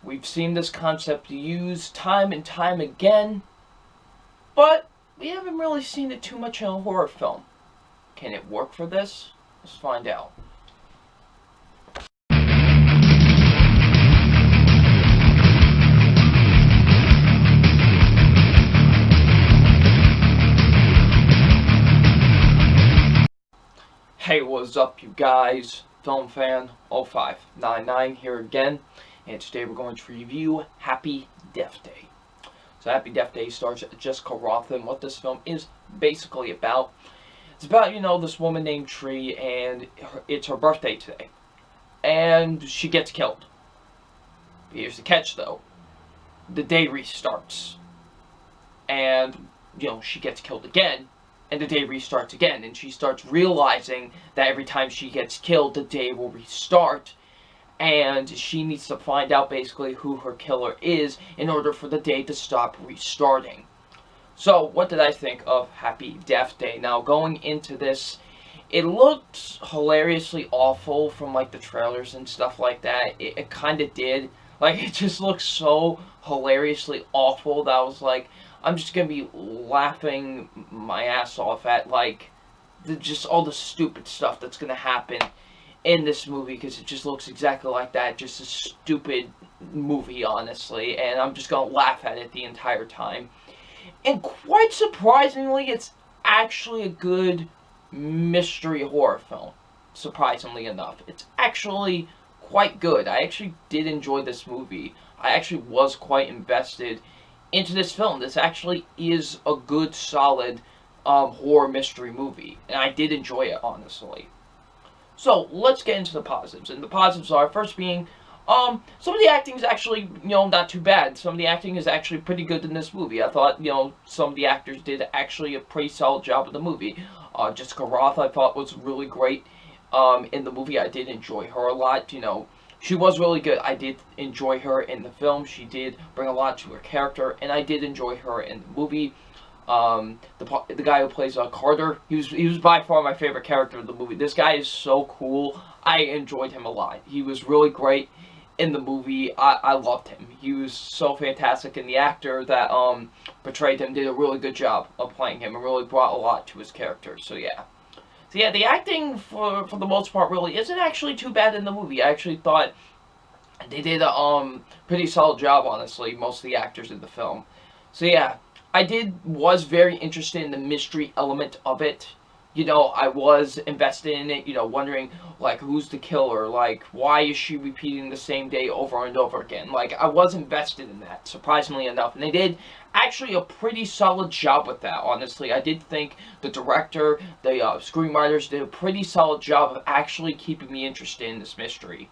We've seen this concept used time and time again, but we haven't really seen it too much in a horror film. Can it work for this? Let's find out. Hey, what's up, you guys? Film fan 0599 here again, and today we're going to review Happy Death Day. So, Happy Death Day stars Jessica Rothen. What this film is basically about, it's about, this woman named Tree, and it's her birthday today, and she gets killed. Here's the catch, though: the day restarts, and she gets killed again. And the day restarts again, and she starts realizing that every time she gets killed, the day will restart, and she needs to find out basically who her killer is in order for the day to stop restarting. So, what did I think of Happy Death Day? Now, going into this, it looked hilariously awful from, the trailers and stuff like that. It kind of did. It just looked so hilariously awful that I was like, I'm just gonna be laughing my ass off at, just all the stupid stuff that's gonna happen in this movie, because it just looks exactly like that. Just a stupid movie, honestly, and I'm just gonna laugh at it the entire time. And quite surprisingly, it's actually a good mystery horror film, surprisingly enough. It's actually quite good. I actually did enjoy this movie. I actually was quite invested into this film. This actually is a good, solid horror mystery movie, and I did enjoy it, honestly. So let's get into the positives, and the positives are, first being, some of the acting is actually, not too bad. Some of the acting is actually pretty good in this movie. I thought, some of the actors did actually a pretty solid job in the movie. Jessica Rothe, I thought, was really great in the movie. I did enjoy her a lot. She was really good. I did enjoy her in the film. She did bring a lot to her character, and I did enjoy her in the movie. The guy who plays Carter, he was by far my favorite character in the movie. This guy is so cool. I enjoyed him a lot. He was really great in the movie. I loved him. He was so fantastic, and the actor that portrayed him did a really good job of playing him and really brought a lot to his character. So yeah. So yeah, the acting, for the most part, really isn't actually too bad in the movie. I actually thought they did a pretty solid job, honestly, most of the actors in the film. So yeah, was very interested in the mystery element of it. I was invested in it, wondering, who's the killer? Why is she repeating the same day over and over again? I was invested in that, surprisingly enough. And they did actually a pretty solid job with that, honestly. I did think the director, the screenwriters did a pretty solid job of actually keeping me interested in this mystery.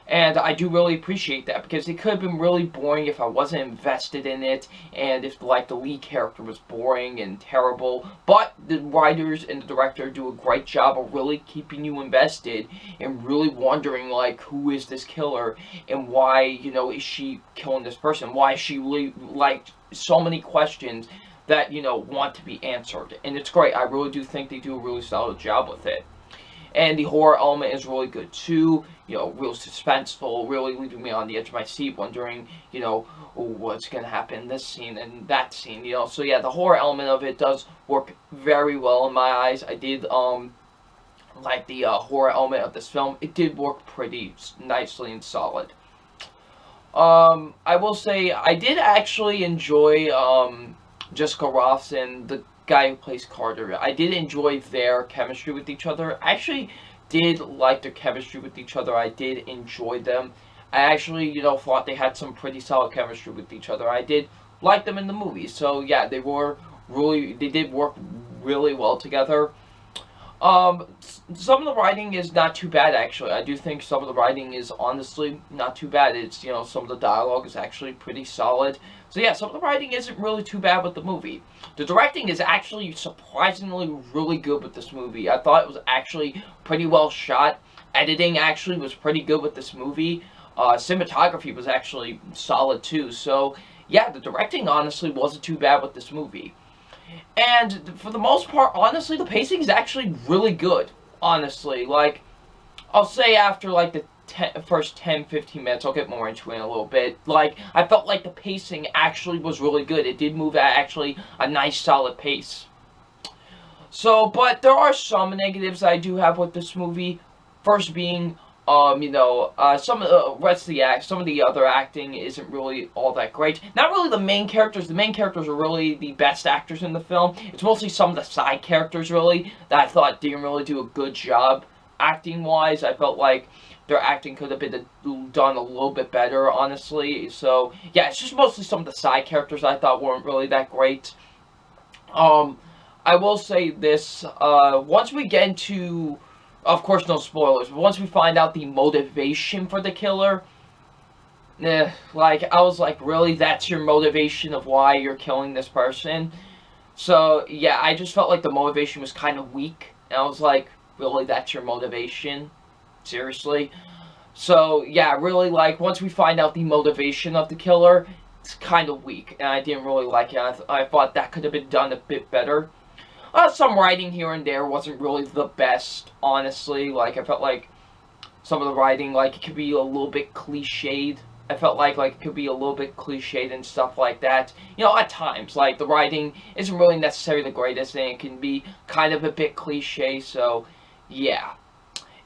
And I do really appreciate that, because it could have been really boring if I wasn't invested in it, and if, the lead character was boring and terrible. But the writers and the director do a great job of really keeping you invested and really wondering, who is this killer, and why, is she killing this person? Why is she, so many questions that, want to be answered. And it's great. I really do think they do a really solid job with it. And the horror element is really good too, real suspenseful, really leaving me on the edge of my seat wondering, what's going to happen in this scene and that scene, So yeah, the horror element of it does work very well in my eyes. I did, like the horror element of this film. It did work pretty nicely and solid. I will say, I did actually enjoy, Jessica Rothe and the guy who plays Carter. I did enjoy their chemistry with each other. I actually did like their chemistry with each other. I did enjoy them. I actually, thought they had some pretty solid chemistry with each other. I did like them in the movie. So yeah, they did work really well together. Some of the writing is not too bad, actually. I do think some of the writing is honestly not too bad. It's, some of the dialogue is actually pretty solid. So yeah, some of the writing isn't really too bad with the movie. The directing is actually surprisingly really good with this movie. I thought it was actually pretty well shot. Editing actually was pretty good with this movie. Cinematography was actually solid too. So yeah, the directing honestly wasn't too bad with this movie. And for the most part, honestly, the pacing is actually really good. Honestly, I'll say after the first 10-15 minutes. I'll get more into it in a little bit. Like, I felt like the pacing actually was really good. It did move at actually a nice solid pace. So, but there are some negatives I do have with this movie. First being, some of the rest of some of the other acting isn't really all that great. Not really the main characters. The main characters are really the best actors in the film. It's mostly some of the side characters, really, that I thought didn't really do a good job acting-wise. I felt like their acting could have been done a little bit better, honestly. So, yeah, it's just mostly some of the side characters I thought weren't really that great. I will say this, once we get into, of course no spoilers, but once we find out the motivation for the killer, like, I was like, really, that's your motivation of why you're killing this person? So, yeah, I just felt like the motivation was kind of weak, and I was like, really, that's your motivation? Seriously? So, yeah, really, like, once we find out the motivation of the killer, it's kind of weak, and I didn't really like it. I thought that could have been done a bit better. Some writing here and there wasn't really the best, honestly. Like, I felt like some of the writing, like, it could be a little bit cliched. I felt like it could be a little bit cliched and stuff like that. You know, at times, like, the writing isn't really necessarily the greatest, and it can be kind of a bit cliche, so, yeah.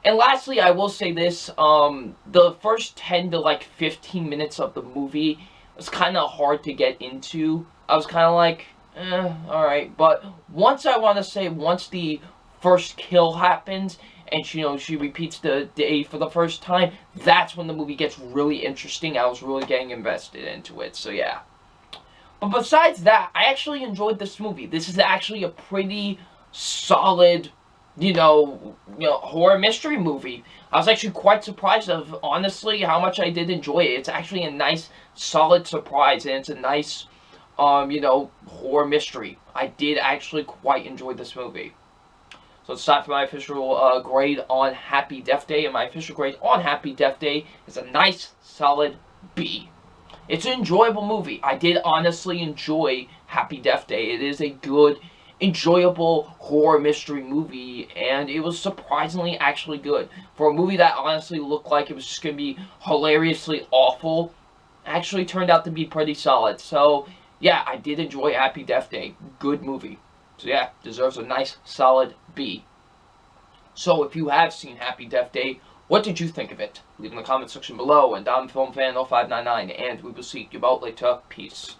And lastly, I will say this, the first 10 to, like, 15 minutes of the movie was kind of hard to get into. I was kind of like, alright, but once the first kill happens, and she repeats the day for the first time, that's when the movie gets really interesting. I was really getting invested into it, so yeah. But besides that, I actually enjoyed this movie. This is actually a pretty solid, horror mystery movie. I was actually quite surprised of, honestly, how much I did enjoy it. It's actually a nice, solid surprise, and it's a nice, horror mystery. I did actually quite enjoy this movie. So it's time for my official grade on Happy Death Day, and my official grade on Happy Death Day is a nice, solid B. It's an enjoyable movie. I did honestly enjoy Happy Death Day. It is a good, enjoyable horror mystery movie, and it was surprisingly actually good. For a movie that honestly looked like it was just going to be hilariously awful, actually turned out to be pretty solid. So, yeah, I did enjoy Happy Death Day. Good movie. So yeah, deserves a nice, solid B. So if you have seen Happy Death Day, what did you think of it? Leave in the comment section below, and I'm FilmFan0599, and we will see you about later. Peace.